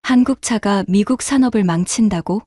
한국 차가 미국 산업을 망친다고?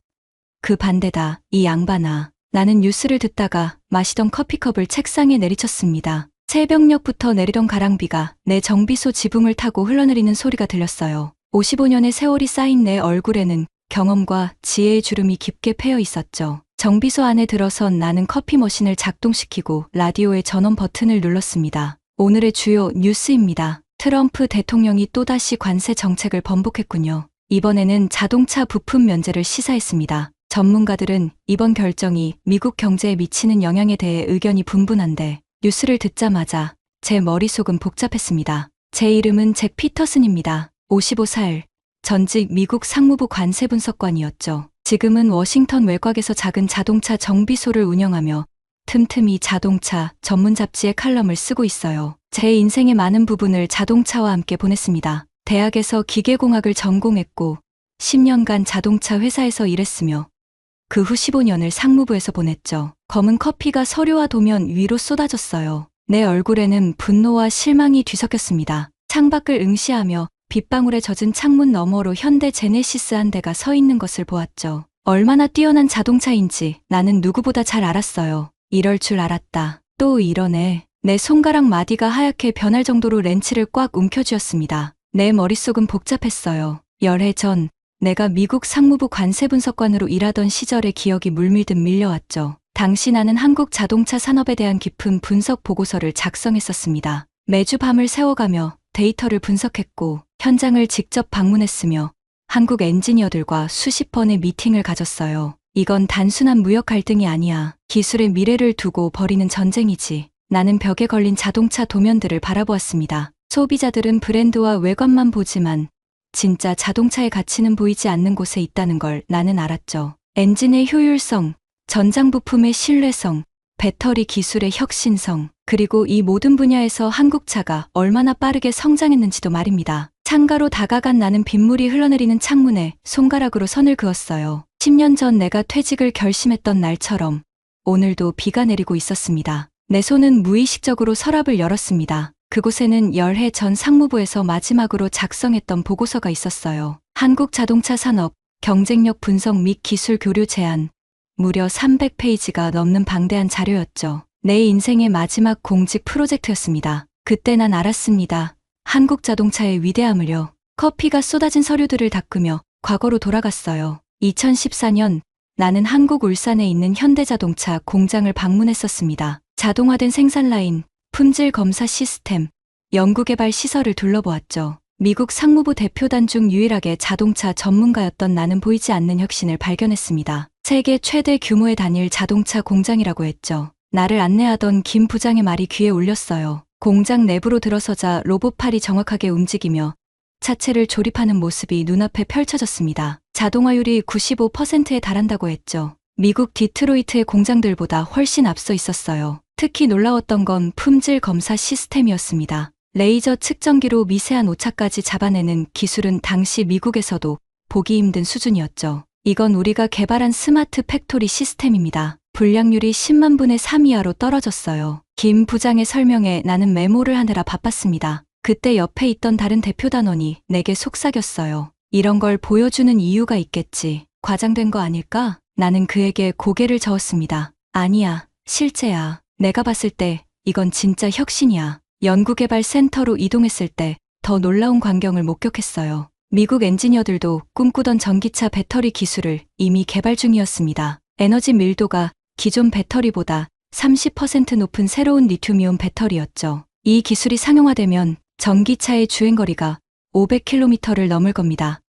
그 반대다, 이 양반아. 나는 뉴스를 듣다가 마시던 커피컵을 책상에 내리쳤습니다. 새벽녘부터 내리던 가랑비가 내 정비소 지붕을 타고 흘러내리는 소리가 들렸어요. 55년의 세월이 쌓인 내 얼굴에는 경험과 지혜의 주름이 깊게 패여 있었죠. 정비소 안에 들어선 나는 커피 머신을 작동시키고 라디오의 전원 버튼을 눌렀습니다. 오늘의 주요 뉴스입니다. 트럼프 대통령이 또다시 관세 정책을 번복했군요. 이번에는 자동차 부품 면제를 시사했습니다. 전문가들은 이번 결정이 미국 경제에 미치는 영향에 대해 의견이 분분한데 뉴스를 듣자마자 제 머릿속은 복잡했습니다. 제 이름은 잭 피터슨입니다. 55살, 전직 미국 상무부 관세분석관이었죠. 지금은 워싱턴 외곽에서 작은 자동차 정비소를 운영하며 틈틈이 자동차 전문 잡지의 칼럼을 쓰고 있어요. 제 인생의 많은 부분을 자동차와 함께 보냈습니다. 대학에서 기계공학을 전공했고 10년간 자동차 회사에서 일했으며 그 후 15년을 상무부에서 보냈죠. 검은 커피가 서류와 도면 위로 쏟아졌어요. 내 얼굴에는 분노와 실망이 뒤섞였습니다. 창밖을 응시하며 빗방울에 젖은 창문 너머로 현대 제네시스 한 대가 서 있는 것을 보았죠. 얼마나 뛰어난 자동차인지 나는 누구보다 잘 알았어요. 이럴 줄 알았다. 또 이러네. 내 손가락 마디가 하얗게 변할 정도로 렌치를 꽉 움켜쥐었습니다. 내 머릿속은 복잡했어요. 열해 전 내가 미국 상무부 관세분석관으로 일하던 시절의 기억이 물밀듯 밀려왔죠. 당시 나는 한국 자동차 산업에 대한 깊은 분석 보고서를 작성했었습니다. 매주 밤을 새워가며 데이터를 분석했고 현장을 직접 방문했으며 한국 엔지니어들과 수십 번의 미팅을 가졌어요. 이건 단순한 무역 갈등이 아니야. 기술의 미래를 두고 벌이는 전쟁이지. 나는 벽에 걸린 자동차 도면들을 바라보았습니다. 소비자들은 브랜드와 외관만 보지만 진짜 자동차의 가치는 보이지 않는 곳에 있다는 걸 나는 알았죠. 엔진의 효율성, 전장 부품의 신뢰성, 배터리 기술의 혁신성, 그리고 이 모든 분야에서 한국차가 얼마나 빠르게 성장했는지도 말입니다. 창가로 다가간 나는 빗물이 흘러내리는 창문에 손가락으로 선을 그었어요. 10년 전 내가 퇴직을 결심했던 날처럼 오늘도 비가 내리고 있었습니다. 내 손은 무의식적으로 서랍을 열었습니다. 그곳에는 열해 전 상무부에서 마지막으로 작성했던 보고서가 있었어요. 한국 자동차 산업, 경쟁력 분석 및 기술 교류 제안. 무려 300페이지가 넘는 방대한 자료였죠. 내 인생의 마지막 공직 프로젝트였습니다. 그때 난 알았습니다. 한국 자동차의 위대함을요. 커피가 쏟아진 서류들을 닦으며 과거로 돌아갔어요. 2014년 나는 한국 울산에 있는 현대자동차 공장을 방문했었습니다. 자동화된 생산 라인, 품질 검사 시스템, 연구개발 시설을 둘러보았죠. 미국 상무부 대표단 중 유일하게 자동차 전문가였던 나는 보이지 않는 혁신을 발견했습니다. 세계 최대 규모의 단일 자동차 공장이라고 했죠. 나를 안내하던 김 부장의 말이 귀에 울렸어요. 공장 내부로 들어서자 로봇팔이 정확하게 움직이며 차체를 조립하는 모습이 눈앞에 펼쳐졌습니다. 자동화율이 95%에 달한다고 했죠. 미국 디트로이트의 공장들보다 훨씬 앞서 있었어요. 특히 놀라웠던 건 품질 검사 시스템이었습니다. 레이저 측정기로 미세한 오차까지 잡아내는 기술은 당시 미국에서도 보기 힘든 수준이었죠. 이건 우리가 개발한 스마트 팩토리 시스템입니다. 불량률이 10만 분의 3 이하로 떨어졌어요. 김 부장의 설명에 나는 메모를 하느라 바빴습니다. 그때 옆에 있던 다른 대표 단원이 내게 속삭였어요. 이런 걸 보여주는 이유가 있겠지. 과장된 거 아닐까? 나는 그에게 고개를 저었습니다. 아니야, 실제야. 내가 봤을 때 이건 진짜 혁신이야. 연구개발 센터로 이동했을 때 더 놀라운 광경을 목격했어요. 미국 엔지니어들도 꿈꾸던 전기차 배터리 기술을 이미 개발 중이었습니다. 에너지 밀도가 기존 배터리보다 30% 높은 새로운 리튬이온 배터리였죠. 이 기술이 상용화되면 전기차의 주행거리가 500km를 넘을 겁니다.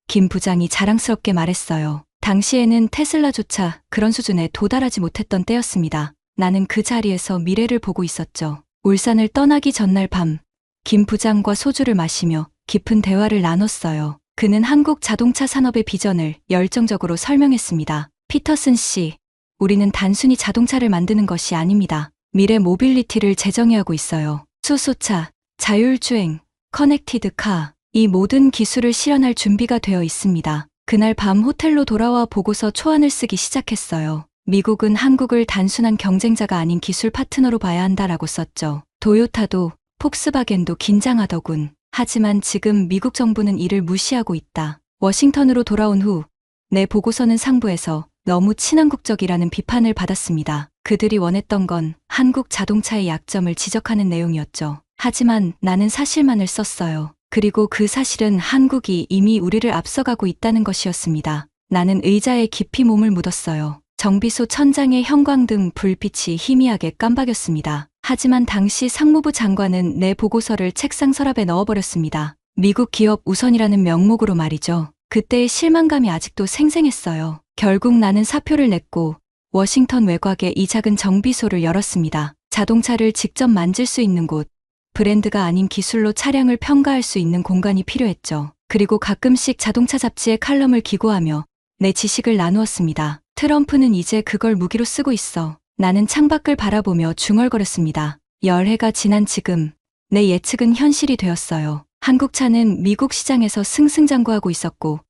김 부장이 자랑스럽게 말했어요. 당시에는 테슬라조차 그런 수준에 도달하지 못했던 때였습니다. 나는 그 자리에서 미래를 보고 있었죠. 울산을 떠나기 전날 밤, 김 부장과 소주를 마시며 깊은 대화를 나눴어요. 그는 한국 자동차 산업의 비전을 열정적으로 설명했습니다. 피터슨 씨, 우리는 단순히 자동차를 만드는 것이 아닙니다. 미래 모빌리티를 재정의하고 있어요. 수소차, 자율주행, 커넥티드 카, 이 모든 기술을 실현할 준비가 되어 있습니다. 그날 밤 호텔로 돌아와 보고서 초안을 쓰기 시작했어요. 미국은 한국을 단순한 경쟁자가 아닌 기술 파트너로 봐야 한다라고 썼죠. 토요타도 폭스바겐도 긴장하더군. 하지만 지금 미국 정부는 이를 무시하고 있다. 워싱턴으로 돌아온 후 내 보고서는 상부에서 너무 친한국적이라는 비판을 받았습니다. 그들이 원했던 건 한국 자동차의 약점을 지적하는 내용이었죠. 하지만 나는 사실만을 썼어요. 그리고 그 사실은 한국이 이미 우리를 앞서가고 있다는 것이었습니다. 나는 의자에 깊이 몸을 묻었어요. 정비소 천장의 형광등 불빛이 희미하게 깜박였습니다. 하지만 당시 상무부 장관은 내 보고서를 책상 서랍에 넣어버렸습니다. 미국 기업 우선이라는 명목으로 말이죠. 그때의 실망감이 아직도 생생했어요. 결국 나는 사표를 냈고 워싱턴 외곽에 이 작은 정비소를 열었습니다. 자동차를 직접 만질 수 있는 곳, 브랜드가 아닌 기술로 차량을 평가할 수 있는 공간이 필요했죠. 그리고 가끔씩 자동차 잡지에 칼럼을 기고하며 내 지식을 나누었습니다. 트럼프는 이제 그걸 무기로 쓰고 있어. 나는 창밖을 바라보며 중얼거렸습니다. 열해가 지난 지금 내 예측은 현실이 되었어요. 한국차는 미국 시장에서 승승장구하고 있었고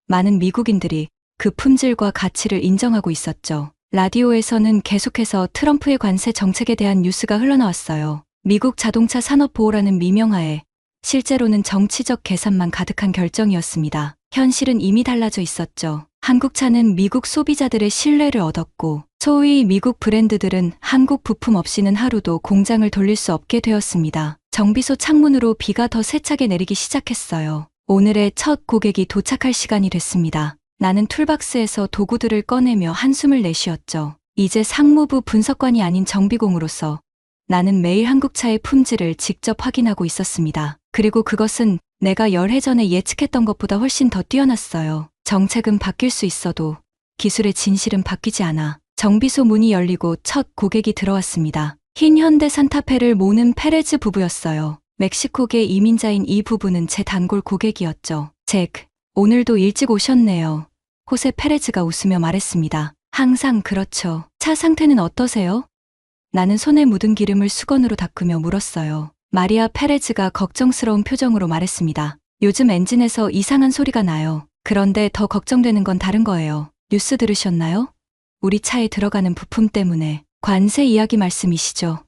많은 미국인들이 그 품질과 가치를 인정하고 있었죠. 라디오에서는 계속해서 트럼프의 관세 정책에 대한 뉴스가 흘러나왔어요. 미국 자동차 산업 보호라는 미명하에 실제로는 정치적 계산만 가득한 결정이었습니다. 현실은 이미 달라져 있었죠. 한국차는 미국 소비자들의 신뢰를 얻었고 소위 미국 브랜드들은 한국 부품 없이는 하루도 공장을 돌릴 수 없게 되었습니다. 정비소 창문으로 비가 더 세차게 내리기 시작했어요. 오늘의 첫 고객이 도착할 시간이 됐습니다. 나는 툴박스에서 도구들을 꺼내며 한숨을 내쉬었죠. 이제 상무부 분석관이 아닌 정비공으로서 나는 매일 한국차의 품질을 직접 확인하고 있었습니다. 그리고 그것은 내가 열해 전에 예측했던 것보다 훨씬 더 뛰어났어요. 정책은 바뀔 수 있어도 기술의 진실은 바뀌지 않아. 정비소 문이 열리고 첫 고객이 들어왔습니다. 흰 현대 산타페를 모는 페레즈 부부였어요. 멕시코계 이민자인 이 부부는 제 단골 고객이었죠. 잭, 오늘도 일찍 오셨네요. 호세 페레즈가 웃으며 말했습니다. 항상 그렇죠. 차 상태는 어떠세요? 나는 손에 묻은 기름을 수건으로 닦으며 물었어요. 마리아 페레즈가 걱정스러운 표정으로 말했습니다. 요즘 엔진에서 이상한 소리가 나요. 그런데 더 걱정되는 건 다른 거예요. 뉴스 들으셨나요? 우리 차에 들어가는 부품 때문에. 관세 이야기 말씀이시죠?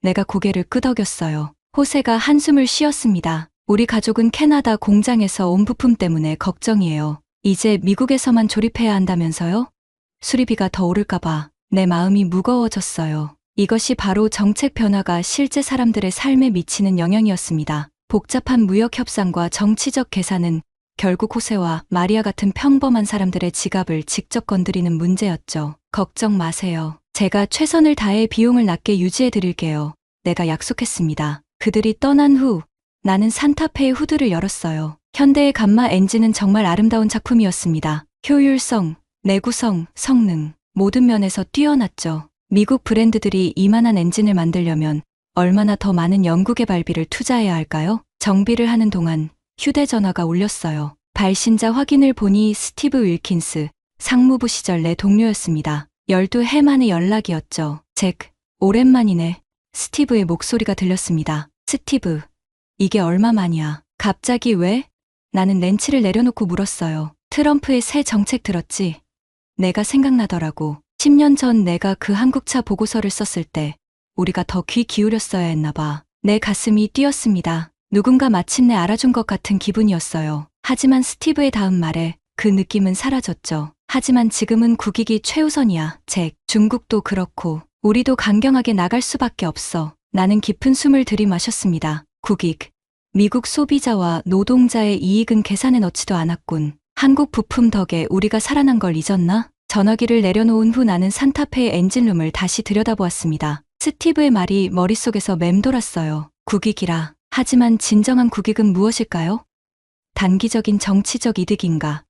내가 고개를 끄덕였어요. 호세가 한숨을 쉬었습니다. 우리 가족은 캐나다 공장에서 온 부품 때문에 걱정이에요. 이제 미국에서만 조립해야 한다면서요? 수리비가 더 오를까봐 내 마음이 무거워졌어요. 이것이 바로 정책 변화가 실제 사람들의 삶에 미치는 영향이었습니다. 복잡한 무역 협상과 정치적 계산은 결국 호세와 마리아 같은 평범한 사람들의 지갑을 직접 건드리는 문제였죠. 걱정 마세요. 제가 최선을 다해 비용을 낮게 유지해 드릴게요. 내가 약속했습니다. 그들이 떠난 후 나는 산타페의 후드를 열었어요. 현대의 감마 엔진은 정말 아름다운 작품이었습니다. 효율성, 내구성, 성능, 모든 면에서 뛰어났죠. 미국 브랜드들이 이만한 엔진을 만들려면 얼마나 더 많은 연구개발비를 투자해야 할까요? 정비를 하는 동안 휴대전화가 울렸어요. 발신자 확인을 보니 스티브 윌킨스, 상무부 시절 내 동료였습니다. 12해 만의 연락이었죠. 잭, 오랜만이네. 스티브의 목소리가 들렸습니다. 스티브, 이게 얼마만이야? 갑자기 왜? 나는 렌치를 내려놓고 물었어요. 트럼프의 새 정책 들었지? 내가 생각나더라고. 10년 전 내가 그 한국차 보고서를 썼을 때 우리가 더 귀 기울였어야 했나 봐. 내 가슴이 뛰었습니다. 누군가 마침내 알아준 것 같은 기분이었어요. 하지만 스티브의 다음 말에 그 느낌은 사라졌죠. 하지만 지금은 국익이 최우선이야, 잭. 중국도 그렇고 우리도 강경하게 나갈 수밖에 없어. 나는 깊은 숨을 들이마셨습니다. 국익. 미국 소비자와 노동자의 이익은 계산에 넣지도 않았군. 한국 부품 덕에 우리가 살아난 걸 잊었나? 전화기를 내려놓은 후 나는 산타페의 엔진룸을 다시 들여다보았습니다. 스티브의 말이 머릿속에서 맴돌았어요. 국익이라. 하지만 진정한 국익은 무엇일까요? 단기적인 정치적 이득인가?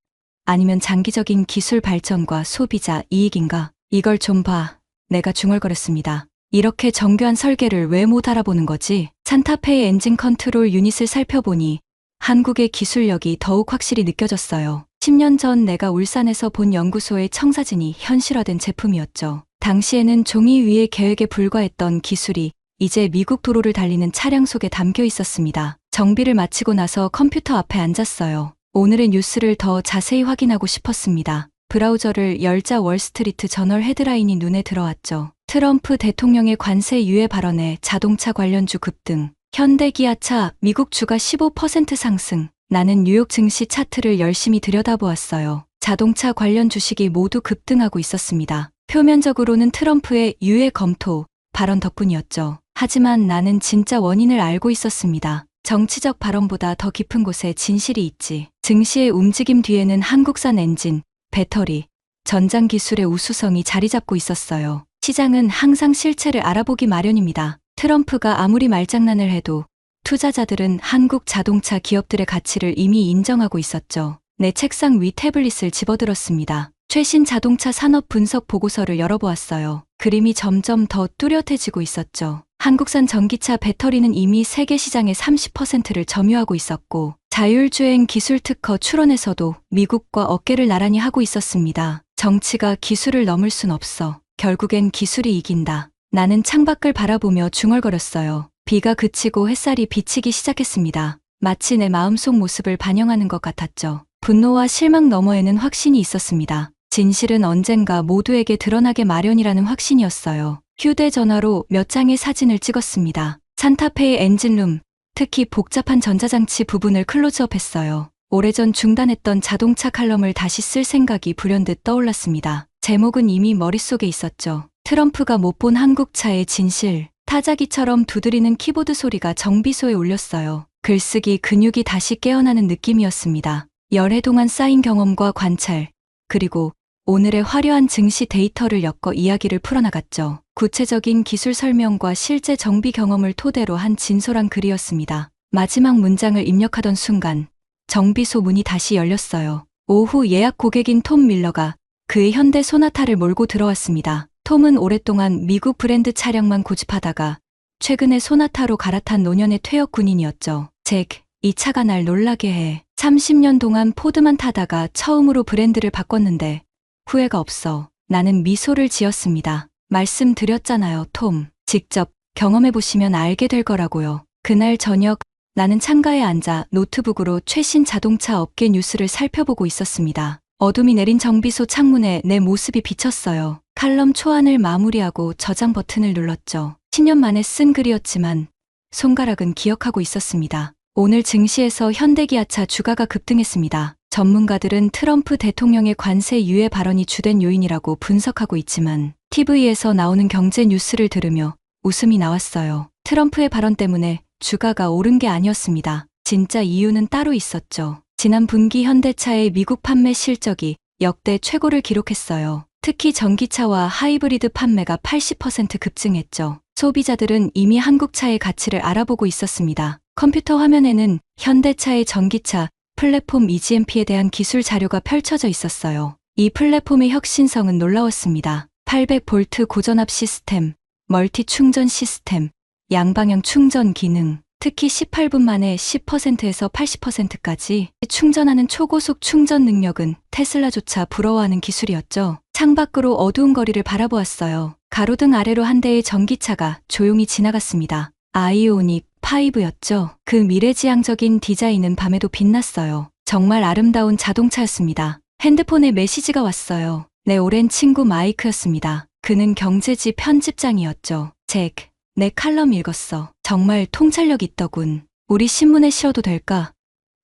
아니면 장기적인 기술 발전과 소비자 이익인가? 이걸 좀 봐. 내가 중얼거렸습니다. 이렇게 정교한 설계를 왜 못 알아보는 거지? 산타페의 엔진 컨트롤 유닛을 살펴보니 한국의 기술력이 더욱 확실히 느껴졌어요. 10년 전 내가 울산에서 본 연구소의 청사진이 현실화된 제품이었죠. 당시에는 종이 위의 계획에 불과했던 기술이 이제 미국 도로를 달리는 차량 속에 담겨 있었습니다. 정비를 마치고 나서 컴퓨터 앞에 앉았어요. 오늘의 뉴스를 더 자세히 확인하고 싶었습니다. 브라우저를 열자 월스트리트 저널 헤드라인이 눈에 들어왔죠. 트럼프 대통령의 관세 유예 발언에 자동차 관련주 급등, 현대 기아차 미국 주가 15% 상승, 나는 뉴욕 증시 차트를 열심히 들여다보았어요. 자동차 관련 주식이 모두 급등하고 있었습니다. 표면적으로는 트럼프의 유해 검토 발언 덕분이었죠. 하지만 나는 진짜 원인을 알고 있었습니다. 정치적 발언보다 더 깊은 곳에 진실이 있지. 증시의 움직임 뒤에는 한국산 엔진, 배터리, 전장 기술의 우수성이 자리 잡고 있었어요. 시장은 항상 실체를 알아보기 마련입니다. 트럼프가 아무리 말장난을 해도 투자자들은 한국 자동차 기업들의 가치를 이미 인정하고 있었죠. 내 책상 위 태블릿을 집어들었습니다. 최신 자동차 산업 분석 보고서를 열어보았어요. 그림이 점점 더 뚜렷해지고 있었죠. 한국산 전기차 배터리는 이미 세계 시장의 30%를 점유하고 있었고, 자율주행 기술 특허 출원에서도 미국과 어깨를 나란히 하고 있었습니다. 정치가 기술을 넘을 순 없어. 결국엔 기술이 이긴다. 나는 창밖을 바라보며 중얼거렸어요. 비가 그치고 햇살이 비치기 시작했습니다. 마치 내 마음속 모습을 반영하는 것 같았죠. 분노와 실망 너머에는 확신이 있었습니다. 진실은 언젠가 모두에게 드러나게 마련이라는 확신이었어요. 휴대전화로 몇 장의 사진을 찍었습니다. 산타페의 엔진룸, 특히 복잡한 전자장치 부분을 클로즈업했어요. 오래전 중단했던 자동차 칼럼을 다시 쓸 생각이 불현듯 떠올랐습니다. 제목은 이미 머릿속에 있었죠. 트럼프가 못 본 한국차의 진실. 타자기처럼 두드리는 키보드 소리가 정비소에 울렸어요. 글쓰기 근육이 다시 깨어나는 느낌이었습니다. 열해 동안 쌓인 경험과 관찰, 그리고 오늘의 화려한 증시 데이터를 엮어 이야기를 풀어나갔죠. 구체적인 기술 설명과 실제 정비 경험을 토대로 한 진솔한 글이었습니다. 마지막 문장을 입력하던 순간 정비소 문이 다시 열렸어요. 오후 예약 고객인 톰 밀러가 그의 현대 소나타를 몰고 들어왔습니다. 톰은 오랫동안 미국 브랜드 차량만 고집하다가 최근에 소나타로 갈아탄 노년의 퇴역 군인이었죠. 잭, 이 차가 날 놀라게 해. 30년 동안 포드만 타다가 처음으로 브랜드를 바꿨는데 후회가 없어. 나는 미소를 지었습니다. 말씀드렸잖아요, 톰. 직접 경험해보시면 알게 될 거라고요. 그날 저녁 나는 창가에 앉아 노트북으로 최신 자동차 업계 뉴스를 살펴보고 있었습니다. 어둠이 내린 정비소 창문에 내 모습이 비쳤어요. 칼럼 초안을 마무리하고 저장 버튼을 눌렀죠. 10년 만에 쓴 글이었지만 손가락은 기억하고 있었습니다. 오늘 증시에서 현대기아차 주가가 급등했습니다. 전문가들은 트럼프 대통령의 관세 유예 발언이 주된 요인이라고 분석하고 있지만 TV에서 나오는 경제 뉴스를 들으며 웃음이 나왔어요. 트럼프의 발언 때문에 주가가 오른 게 아니었습니다. 진짜 이유는 따로 있었죠. 지난 분기 현대차의 미국 판매 실적이 역대 최고를 기록했어요. 특히 전기차와 하이브리드 판매가 80% 급증했죠. 소비자들은 이미 한국차의 가치를 알아보고 있었습니다. 컴퓨터 화면에는 현대차의 전기차 플랫폼 EGMP에 대한 기술 자료가 펼쳐져 있었어요. 이 플랫폼의 혁신성은 놀라웠습니다. 800V 고전압 시스템, 멀티 충전 시스템, 양방향 충전 기능, 특히 18분 만에 10%에서 80%까지 충전하는 초고속 충전 능력은 테슬라조차 부러워하는 기술이었죠. 창밖으로 어두운 거리를 바라보았어요. 가로등 아래로 한 대의 전기차가 조용히 지나갔습니다. 아이오닉 5였죠. 그 미래지향적인 디자인은 밤에도 빛났어요. 정말 아름다운 자동차였습니다. 핸드폰에 메시지가 왔어요. 내 오랜 친구 마이크였습니다. 그는 경제지 편집장이었죠. 잭, 내 칼럼 읽었어. 정말 통찰력 있더군. 우리 신문에 실어도 될까?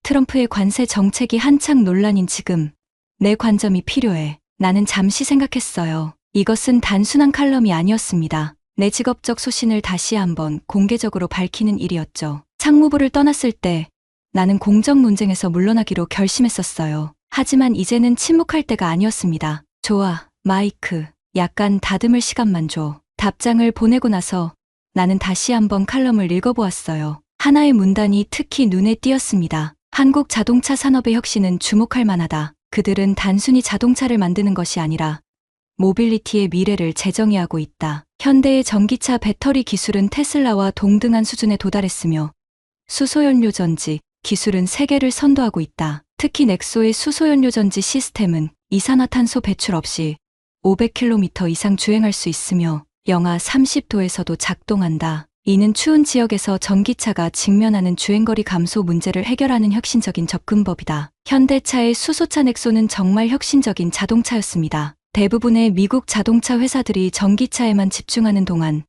트럼프의 관세 정책이 한창 논란인 지금 내 관점이 필요해. 나는 잠시 생각했어요. 이것은 단순한 칼럼이 아니었습니다. 내 직업적 소신을 다시 한번 공개적으로 밝히는 일이었죠. 상무부를 떠났을 때 나는 공정 논쟁에서 물러나기로 결심했었어요. 하지만 이제는 침묵할 때가 아니었습니다. 좋아, 마이크. 약간 다듬을 시간만 줘. 답장을 보내고 나서 나는 다시 한번 칼럼을 읽어보았어요. 하나의 문단이 특히 눈에 띄었습니다. 한국 자동차 산업의 혁신은 주목할 만하다. 그들은 단순히 자동차를 만드는 것이 아니라 모빌리티의 미래를 재정의하고 있다. 현대의 전기차 배터리 기술은 테슬라와 동등한 수준에 도달했으며 수소연료 전지 기술은 세계를 선도하고 있다. 특히 넥소의 수소연료 전지 시스템은 이산화탄소 배출 없이 500km 이상 주행할 수 있으며 영하 30도에서도 작동한다. 이는 추운 지역에서 전기차가 직면하는 주행거리 감소 문제를 해결하는 혁신적인 접근법이다. 현대차의 수소차 넥소는 정말 혁신적인 자동차였습니다. 대부분의 미국 자동차 회사들이 전기차에만 집중하는 동안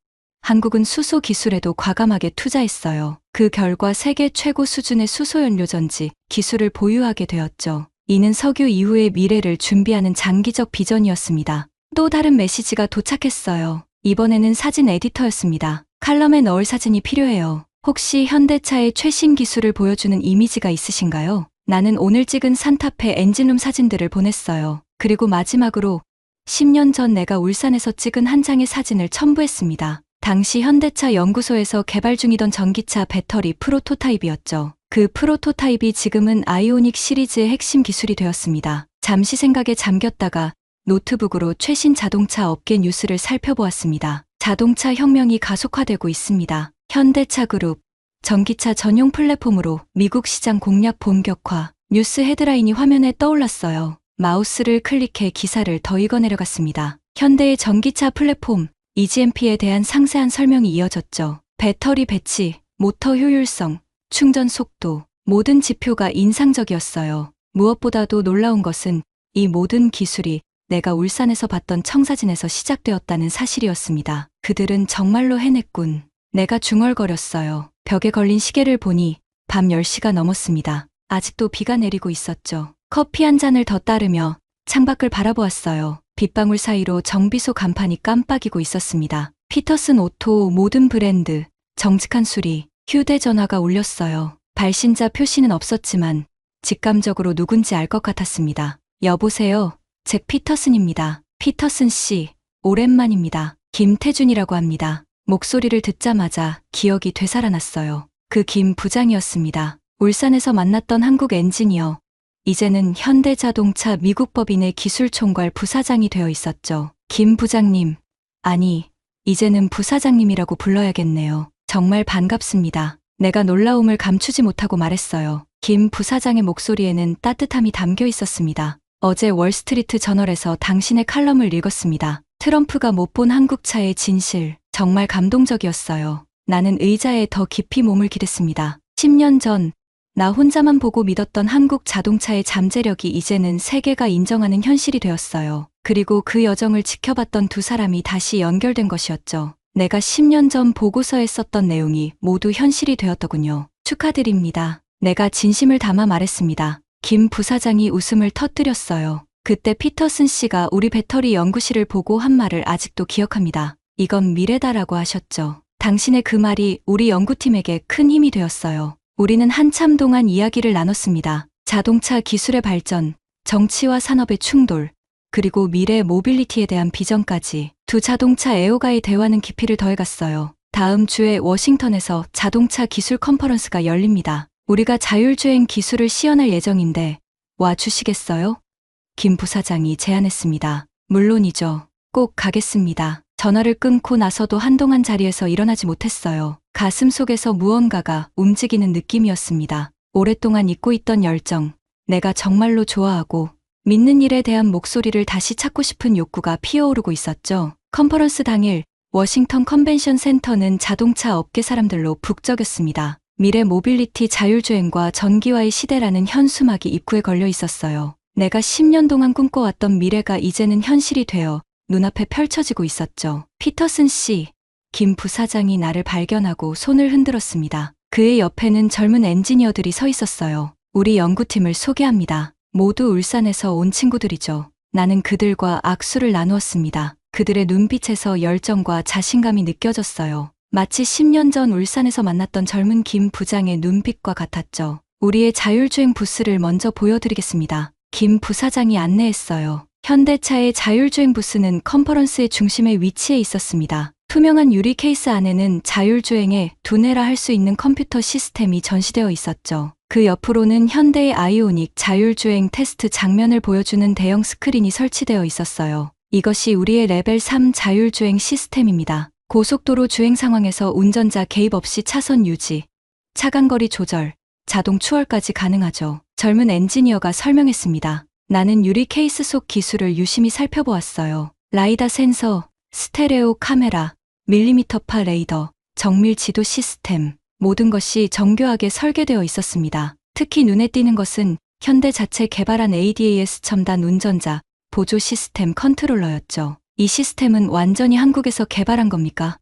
한국은 수소 기술에도 과감하게 투자했어요. 그 결과 세계 최고 수준의 수소연료전지 기술을 보유하게 되었죠. 이는 석유 이후의 미래를 준비하는 장기적 비전이었습니다. 또 다른 메시지가 도착했어요. 이번에는 사진 에디터였습니다. 칼럼에 넣을 사진이 필요해요. 혹시 현대차의 최신 기술을 보여주는 이미지가 있으신가요? 나는 오늘 찍은 산타페 엔진룸 사진들을 보냈어요. 그리고 마지막으로 10년 전 내가 울산에서 찍은 한 장의 사진을 첨부했습니다. 당시 현대차 연구소에서 개발 중이던 전기차 배터리 프로토타입이었죠. 그 프로토타입이 지금은 아이오닉 시리즈의 핵심 기술이 되었습니다. 잠시 생각에 잠겼다가 노트북으로 최신 자동차 업계 뉴스를 살펴보았습니다. 자동차 혁명이 가속화되고 있습니다. 현대차 그룹, 전기차 전용 플랫폼으로 미국 시장 공략 본격화, 뉴스 헤드라인이 화면에 떠올랐어요. 마우스를 클릭해 기사를 더 읽어내려갔습니다. 현대의 전기차 플랫폼, EGMP에 대한 상세한 설명이 이어졌죠. 배터리 배치, 모터 효율성, 충전 속도, 모든 지표가 인상적이었어요. 무엇보다도 놀라운 것은 이 모든 기술이 내가 울산에서 봤던 청사진에서 시작되었다는 사실이었습니다. 그들은 정말로 해냈군. 내가 중얼거렸어요. 벽에 걸린 시계를 보니 밤 10시가 넘었습니다. 아직도 비가 내리고 있었죠. 커피 한 잔을 더 따르며 창밖을 바라보았어요. 빗방울 사이로 정비소 간판이 깜빡이고 있었습니다. 피터슨 오토 모든 브랜드, 정직한 수리, 휴대전화가 울렸어요. 발신자 표시는 없었지만 직감적으로 누군지 알 것 같았습니다. 여보세요. 잭 피터슨입니다. 피터슨 씨, 오랜만입니다. 김태준이라고 합니다. 목소리를 듣자마자 기억이 되살아났어요. 그 김 부장이었습니다. 울산에서 만났던 한국 엔지니어. 이제는 현대자동차 미국 법인의 기술총괄 부사장이 되어 있었죠. 김 부장님, 아니, 이제는 부사장님이라고 불러야겠네요. 정말 반갑습니다. 내가 놀라움을 감추지 못하고 말했어요. 김 부사장의 목소리에는 따뜻함이 담겨 있었습니다. 어제 월스트리트 저널에서 당신의 칼럼을 읽었습니다. 트럼프가 못 본 한국차의 진실, 정말 감동적이었어요. 나는 의자에 더 깊이 몸을 기댔습니다. 10년 전, 나 혼자만 보고 믿었던 한국 자동차의 잠재력이 이제는 세계가 인정하는 현실이 되었어요. 그리고 그 여정을 지켜봤던 두 사람이 다시 연결된 것이었죠. 내가 10년 전 보고서에 썼던 내용이 모두 현실이 되었더군요. 축하드립니다. 내가 진심을 담아 말했습니다. 김 부사장이 웃음을 터뜨렸어요. 그때 피터슨 씨가 우리 배터리 연구실을 보고 한 말을 아직도 기억합니다. 이건 미래다라고 하셨죠. 당신의 그 말이 우리 연구팀에게 큰 힘이 되었어요. 우리는 한참 동안 이야기를 나눴습니다. 자동차 기술의 발전, 정치와 산업의 충돌, 그리고 미래 모빌리티에 대한 비전까지. 두 자동차 애호가의 대화는 깊이를 더해갔어요. 다음 주에 워싱턴에서 자동차 기술 컨퍼런스가 열립니다. 우리가 자율주행 기술을 시연할 예정인데 와 주시겠어요? 김 부사장이 제안했습니다. 물론이죠. 꼭 가겠습니다. 전화를 끊고 나서도 한동안 자리에서 일어나지 못했어요. 가슴 속에서 무언가가 움직이는 느낌이었습니다. 오랫동안 잊고 있던 열정, 내가 정말로 좋아하고 믿는 일에 대한 목소리를 다시 찾고 싶은 욕구가 피어오르고 있었죠. 컨퍼런스 당일 워싱턴 컨벤션 센터는 자동차 업계 사람들로 북적였습니다. 미래 모빌리티 자율주행과 전기화의 시대라는 현수막이 입구에 걸려 있었어요. 내가 10년 동안 꿈꿔왔던 미래가 이제는 현실이 되어 눈앞에 펼쳐지고 있었죠. 피터슨 씨, 김 부사장이 나를 발견하고 손을 흔들었습니다. 그의 옆에는 젊은 엔지니어들이 서 있었어요. 우리 연구팀을 소개합니다. 모두 울산에서 온 친구들이죠. 나는 그들과 악수를 나누었습니다. 그들의 눈빛에서 열정과 자신감이 느껴졌어요. 마치 10년 전 울산에서 만났던 젊은 김 부장의 눈빛과 같았죠. 우리의 자율주행 부스를 먼저 보여드리겠습니다. 김 부사장이 안내했어요. 현대차의 자율주행 부스는 컨퍼런스의 중심에 위치해 있었습니다. 투명한 유리 케이스 안에는 자율주행에 두뇌라 할 수 있는 컴퓨터 시스템이 전시되어 있었죠. 그 옆으로는 현대의 아이오닉 자율주행 테스트 장면을 보여주는 대형 스크린이 설치되어 있었어요. 이것이 우리의 레벨 3 자율주행 시스템입니다. 고속도로 주행 상황에서 운전자 개입 없이 차선 유지, 차간거리 조절, 자동 추월까지 가능하죠. 젊은 엔지니어가 설명했습니다. 나는 유리 케이스 속 기술을 유심히 살펴보았어요. 라이다 센서, 스테레오 카메라, 밀리미터파 레이더, 정밀 지도 시스템, 모든 것이 정교하게 설계되어 있었습니다. 특히 눈에 띄는 것은 현대 자체 개발한 ADAS 첨단 운전자 보조 시스템 컨트롤러였죠. 이 시스템은 완전히 한국에서 개발한 겁니까?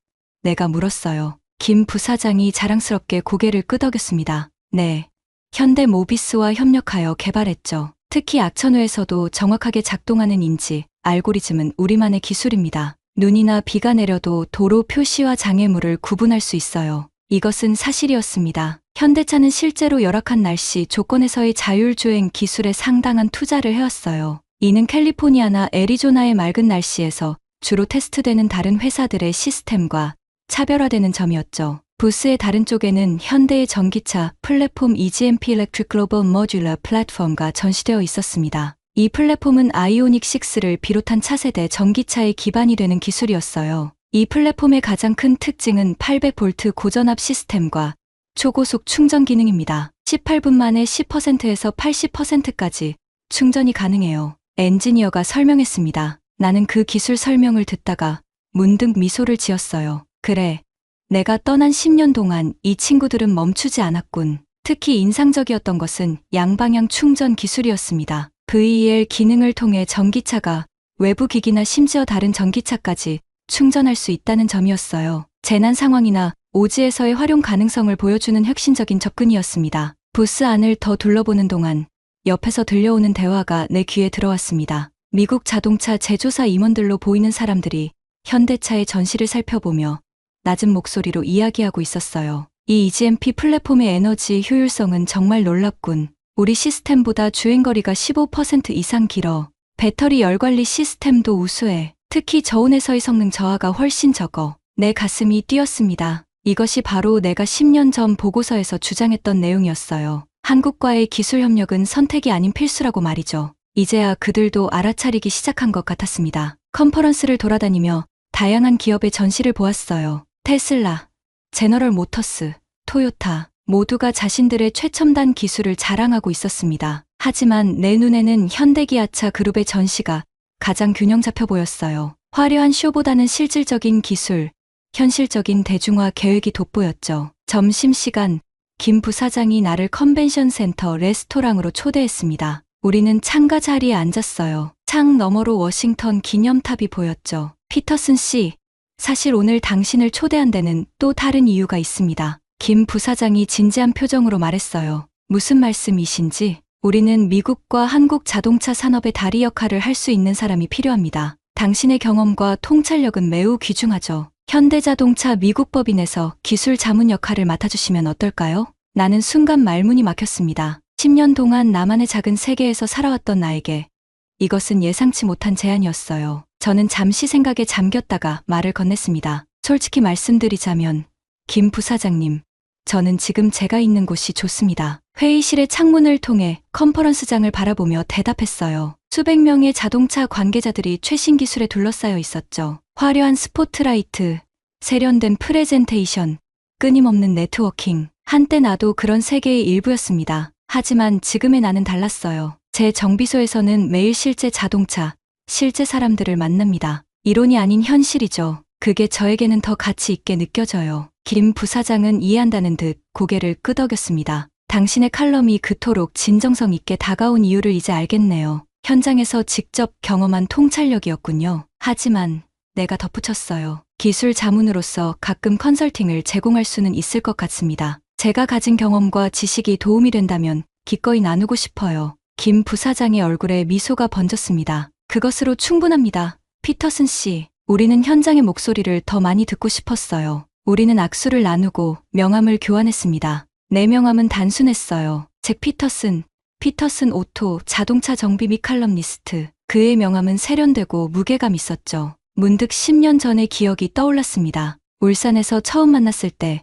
내가 물었어요. 김 부사장이 자랑스럽게 고개를 끄덕였습니다. 네. 현대 모비스와 협력하여 개발했죠. 특히 악천후에서도 정확하게 작동하는 인지, 알고리즘은 우리만의 기술입니다. 눈이나 비가 내려도 도로 표시와 장애물을 구분할 수 있어요. 이것은 사실이었습니다. 현대차는 실제로 열악한 날씨 조건에서의 자율주행 기술에 상당한 투자를 해왔어요. 이는 캘리포니아나 애리조나의 맑은 날씨에서 주로 테스트되는 다른 회사들의 시스템과 차별화되는 점이었죠. 부스의 다른 쪽에는 현대의 전기차 플랫폼 EGMP Electric Global Modular Platform가 전시되어 있었습니다. 이 플랫폼은 아이오닉 6를 비롯한 차세대 전기차의 기반이 되는 기술이었어요. 이 플랫폼의 가장 큰 특징은 800V 고전압 시스템과 초고속 충전 기능입니다. 18분 만에 10%에서 80%까지 충전이 가능해요. 엔지니어가 설명했습니다. 나는 그 기술 설명을 듣다가 문득 미소를 지었어요. 그래. 내가 떠난 10년 동안 이 친구들은 멈추지 않았군. 특히 인상적이었던 것은 양방향 충전 기술이었습니다. VEL 기능을 통해 전기차가 외부 기기나 심지어 다른 전기차까지 충전할 수 있다는 점이었어요. 재난 상황이나 오지에서의 활용 가능성을 보여주는 혁신적인 접근이었습니다. 부스 안을 더 둘러보는 동안 옆에서 들려오는 대화가 내 귀에 들어왔습니다. 미국 자동차 제조사 임원들로 보이는 사람들이 현대차의 전시를 살펴보며 낮은 목소리로 이야기하고 있었어요. 이 EGMP 플랫폼의 에너지 효율성은 정말 놀랍군. 우리 시스템보다 주행거리가 15% 이상 길어. 배터리 열관리 시스템도 우수해. 특히 저온에서의 성능 저하가 훨씬 적어. 내 가슴이 뛰었습니다. 이것이 바로 내가 10년 전 보고서에서 주장했던 내용이었어요. 한국과의 기술 협력은 선택이 아닌 필수라고 말이죠. 이제야 그들도 알아차리기 시작한 것 같았습니다. 컨퍼런스를 돌아다니며 다양한 기업의 전시를 보았어요. 테슬라, 제너럴 모터스, 토요타 모두가 자신들의 최첨단 기술을 자랑하고 있었습니다. 하지만 내 눈에는 현대기아차 그룹의 전시가 가장 균형 잡혀 보였어요. 화려한 쇼보다는 실질적인 기술, 현실적인 대중화 계획이 돋보였죠. 점심시간, 김 부사장이 나를 컨벤션 센터 레스토랑으로 초대했습니다. 우리는 창가 자리에 앉았어요. 창 너머로 워싱턴 기념탑이 보였죠. 피터슨 씨, 사실 오늘 당신을 초대한 데는 또 다른 이유가 있습니다. 김 부사장이 진지한 표정으로 말했어요. 무슨 말씀이신지? 우리는 미국과 한국 자동차 산업의 다리 역할을 할 수 있는 사람이 필요합니다. 당신의 경험과 통찰력은 매우 귀중하죠. 현대자동차 미국 법인에서 기술 자문 역할을 맡아주시면 어떨까요? 나는 순간 말문이 막혔습니다. 10년 동안 나만의 작은 세계에서 살아왔던 나에게 이것은 예상치 못한 제안이었어요. 저는 잠시 생각에 잠겼다가 말을 건넸습니다. 솔직히 말씀드리자면 김 부사장님, 저는 지금 제가 있는 곳이 좋습니다. 회의실의 창문을 통해 컨퍼런스장을 바라보며 대답했어요. 수백 명의 자동차 관계자들이 최신 기술에 둘러싸여 있었죠. 화려한 스포트라이트, 세련된 프레젠테이션, 끊임없는 네트워킹. 한때 나도 그런 세계의 일부였습니다. 하지만 지금의 나는 달랐어요. 제 정비소에서는 매일 실제 자동차, 실제 사람들을 만납니다. 이론이 아닌 현실이죠. 그게 저에게는 더 가치 있게 느껴져요. 김 부사장은 이해한다는 듯 고개를 끄덕였습니다. 당신의 칼럼이 그토록 진정성 있게 다가온 이유를 이제 알겠네요. 현장에서 직접 경험한 통찰력이었군요. 하지만 내가 덧붙였어요. 기술 자문으로서 가끔 컨설팅을 제공할 수는 있을 것 같습니다. 제가 가진 경험과 지식이 도움이 된다면 기꺼이 나누고 싶어요. 김 부사장의 얼굴에 미소가 번졌습니다. 그것으로 충분합니다. 피터슨 씨, 우리는 현장의 목소리를 더 많이 듣고 싶었어요. 우리는 악수를 나누고 명함을 교환했습니다. 내 명함은 단순했어요. 잭 피터슨, 피터슨 오토 자동차 정비 및 칼럼니스트. 그의 명함은 세련되고 무게감 있었죠. 문득 10년 전의 기억이 떠올랐습니다. 울산에서 처음 만났을 때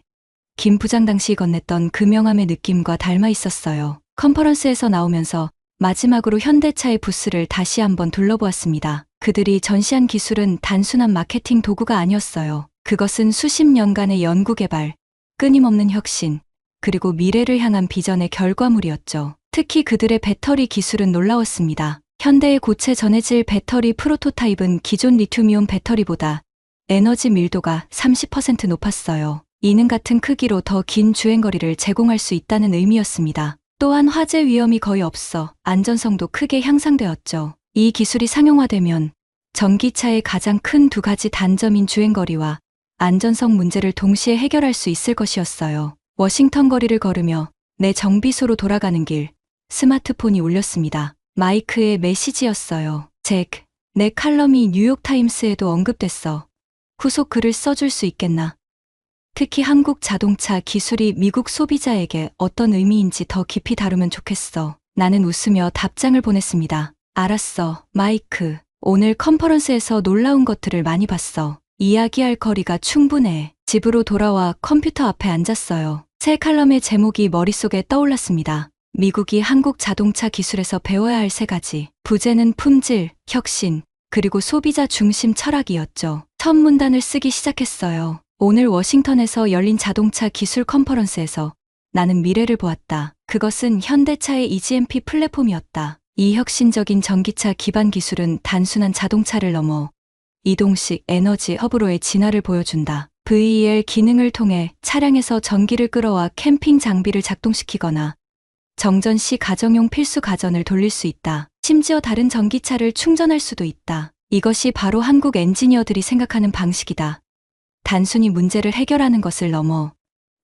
김 부장 당시 건넸던 그 명함의 느낌과 닮아 있었어요. 컨퍼런스에서 나오면서 마지막으로 현대차의 부스를 다시 한번 둘러보았습니다. 그들이 전시한 기술은 단순한 마케팅 도구가 아니었어요. 그것은 수십 년간의 연구개발, 끊임없는 혁신, 그리고 미래를 향한 비전의 결과물이었죠. 특히 그들의 배터리 기술은 놀라웠습니다. 현대의 고체 전해질 배터리 프로토타입은 기존 리튬이온 배터리보다 에너지 밀도가 30% 높았어요. 이는 같은 크기로 더 긴 주행거리를 제공할 수 있다는 의미였습니다. 또한 화재 위험이 거의 없어 안전성도 크게 향상되었죠. 이 기술이 상용화되면 전기차의 가장 큰 두 가지 단점인 주행거리와 안전성 문제를 동시에 해결할 수 있을 것이었어요. 워싱턴 거리를 걸으며 내 정비소로 돌아가는 길, 스마트폰이 울렸습니다. 마이크의 메시지였어요. 잭, 내 칼럼이 뉴욕타임스에도 언급됐어. 후속 글을 써줄 수 있겠나? 특히 한국 자동차 기술이 미국 소비자에게 어떤 의미인지 더 깊이 다루면 좋겠어. 나는 웃으며 답장을 보냈습니다. 알았어, 마이크. 오늘 컨퍼런스에서 놀라운 것들을 많이 봤어. 이야기할 거리가 충분해. 집으로 돌아와 컴퓨터 앞에 앉았어요. 새 칼럼의 제목이 머릿속에 떠올랐습니다. 미국이 한국 자동차 기술에서 배워야 할 3가지. 부제는 품질, 혁신, 그리고 소비자 중심 철학이었죠. 첫 문단을 쓰기 시작했어요. 오늘 워싱턴에서 열린 자동차 기술 컨퍼런스에서 나는 미래를 보았다. 그것은 현대차의 EGMP 플랫폼이었다. 이 혁신적인 전기차 기반 기술은 단순한 자동차를 넘어 이동식 에너지 허브로의 진화를 보여준다. VEL 기능을 통해 차량에서 전기를 끌어와 캠핑 장비를 작동시키거나 정전 시 가정용 필수 가전을 돌릴 수 있다. 심지어 다른 전기차를 충전할 수도 있다. 이것이 바로 한국 엔지니어들이 생각하는 방식이다. 단순히 문제를 해결하는 것을 넘어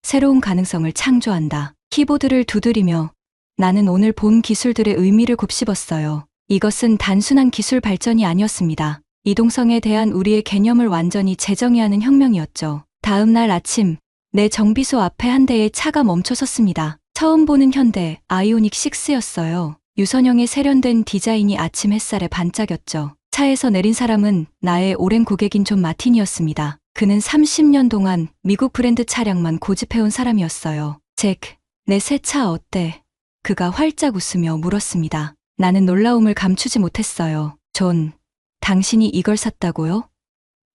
새로운 가능성을 창조한다. 키보드를 두드리며 나는 오늘 본 기술들의 의미를 곱씹었어요. 이것은 단순한 기술 발전이 아니었습니다. 이동성에 대한 우리의 개념을 완전히 재정의하는 혁명이었죠. 다음 날 아침, 내 정비소 앞에 한 대의 차가 멈춰 섰습니다. 처음 보는 현대 아이오닉 6였어요. 유선형의 세련된 디자인이 아침 햇살에 반짝였죠. 차에서 내린 사람은 나의 오랜 고객인 존 마틴이었습니다. 그는 30년 동안 미국 브랜드 차량만 고집해온 사람이었어요. 잭, 내 새 차 어때? 그가 활짝 웃으며 물었습니다. 나는 놀라움을 감추지 못했어요. 존, 당신이 이걸 샀다고요?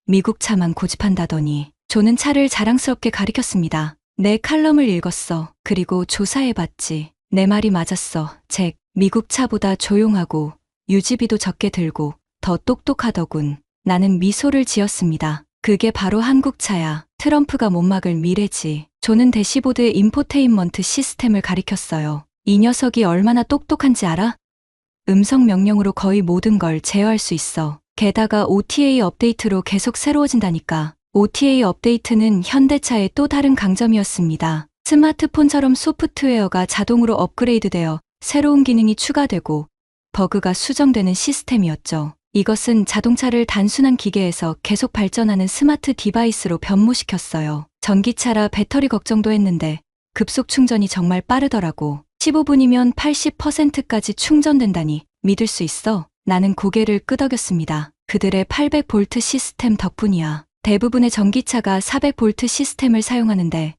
미국 차만 고집한다더니. 존은 차를 자랑스럽게 가리켰습니다. 내 칼럼을 읽었어. 그리고 조사해봤지. 내 말이 맞았어, 잭. 미국 차보다 조용하고 유지비도 적게 들고 더 똑똑하더군. 나는 미소를 지었습니다. 그게 바로 한국 차야. 트럼프가 못 막을 미래지. 존은 대시보드의 인포테인먼트 시스템을 가리켰어요. 이 녀석이 얼마나 똑똑한지 알아? 음성 명령으로 거의 모든 걸 제어할 수 있어. 게다가 OTA 업데이트로 계속 새로워진다니까. OTA 업데이트는 현대차의 또 다른 강점이었습니다. 스마트폰처럼 소프트웨어가 자동으로 업그레이드되어 새로운 기능이 추가되고 버그가 수정되는 시스템이었죠. 이것은 자동차를 단순한 기계에서 계속 발전하는 스마트 디바이스로 변모시켰어요. 전기차라 배터리 걱정도 했는데 급속 충전이 정말 빠르더라고. 15분이면 80%까지 충전된다니 믿을 수 있어? 나는 고개를 끄덕였습니다. 그들의 800V 시스템 덕분이야. 대부분의 전기차가 400V 시스템을 사용하는데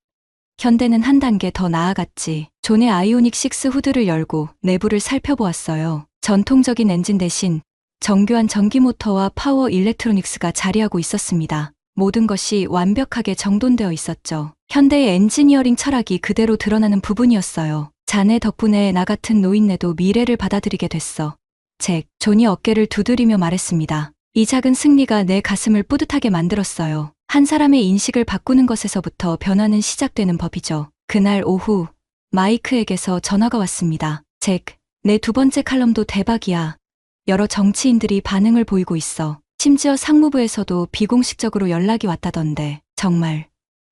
현대는 한 단계 더 나아갔지. 존의 아이오닉 6 후드를 열고 내부를 살펴보았어요. 전통적인 엔진 대신 정교한 전기 모터와 파워 일렉트로닉스가 자리하고 있었습니다. 모든 것이 완벽하게 정돈되어 있었죠. 현대의 엔지니어링 철학이 그대로 드러나는 부분이었어요. 자네 덕분에 나 같은 노인네도 미래를 받아들이게 됐어. 잭, 존이 어깨를 두드리며 말했습니다. 이 작은 승리가 내 가슴을 뿌듯하게 만들었어요. 한 사람의 인식을 바꾸는 것에서부터 변화는 시작되는 법이죠. 그날 오후, 마이크에게서 전화가 왔습니다. 잭, 내 2번째 칼럼도 대박이야. 여러 정치인들이 반응을 보이고 있어. 심지어 상무부에서도 비공식적으로 연락이 왔다던데. 정말.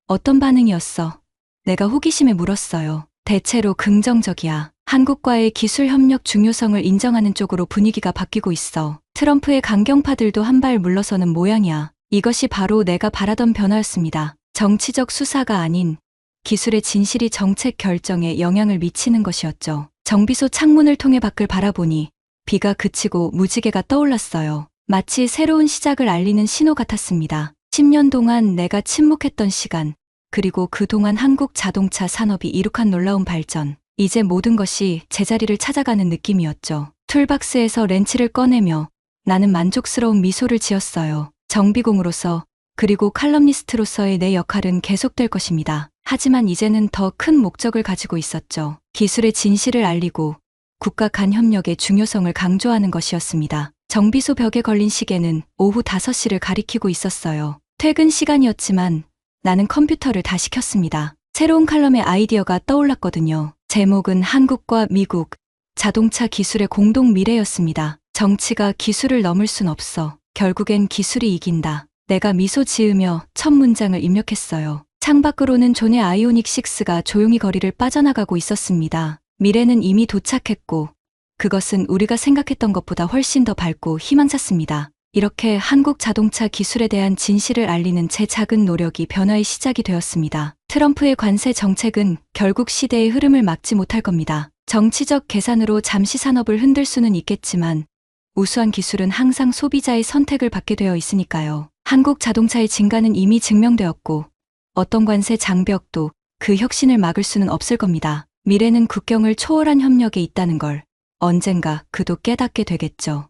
어떤 반응이었어? 내가 호기심에 물었어요. 대체로 긍정적이야. 한국과의 기술 협력 중요성을 인정하는 쪽으로 분위기가 바뀌고 있어. 트럼프의 강경파들도 한 발 물러서는 모양이야. 이것이 바로 내가 바라던 변화였습니다. 정치적 수사가 아닌 기술의 진실이 정책 결정에 영향을 미치는 것이었죠. 정비소 창문을 통해 밖을 바라보니 비가 그치고 무지개가 떠올랐어요. 마치 새로운 시작을 알리는 신호 같았습니다. 10년 동안 내가 침묵했던 시간, 그리고 그동안 한국 자동차 산업이 이룩한 놀라운 발전. 이제 모든 것이 제자리를 찾아가는 느낌이었죠. 툴박스에서 렌치를 꺼내며 나는 만족스러운 미소를 지었어요. 정비공으로서 그리고 칼럼니스트로서의 내 역할은 계속될 것입니다. 하지만 이제는 더 큰 목적을 가지고 있었죠. 기술의 진실을 알리고 국가 간 협력의 중요성을 강조하는 것이었습니다. 정비소 벽에 걸린 시계는 오후 5시를 가리키고 있었어요. 퇴근 시간이었지만 나는 컴퓨터를 다시 켰습니다. 새로운 칼럼의 아이디어가 떠올랐거든요. 제목은 한국과 미국, 자동차 기술의 공동 미래였습니다. 정치가 기술을 넘을 순 없어. 결국엔 기술이 이긴다. 내가 미소 지으며 첫 문장을 입력했어요. 창밖으로는 존의 아이오닉 6가 조용히 거리를 빠져나가고 있었습니다. 미래는 이미 도착했고 그것은 우리가 생각했던 것보다 훨씬 더 밝고 희망찼습니다. 이렇게 한국 자동차 기술에 대한 진실을 알리는 제 작은 노력이 변화의 시작이 되었습니다. 트럼프의 관세 정책은 결국 시대의 흐름을 막지 못할 겁니다. 정치적 계산으로 잠시 산업을 흔들 수는 있겠지만 우수한 기술은 항상 소비자의 선택을 받게 되어 있으니까요. 한국 자동차의 진가는 이미 증명되었고 어떤 관세 장벽도 그 혁신을 막을 수는 없을 겁니다. 미래는 국경을 초월한 협력에 있다는 걸 언젠가 그도 깨닫게 되겠죠.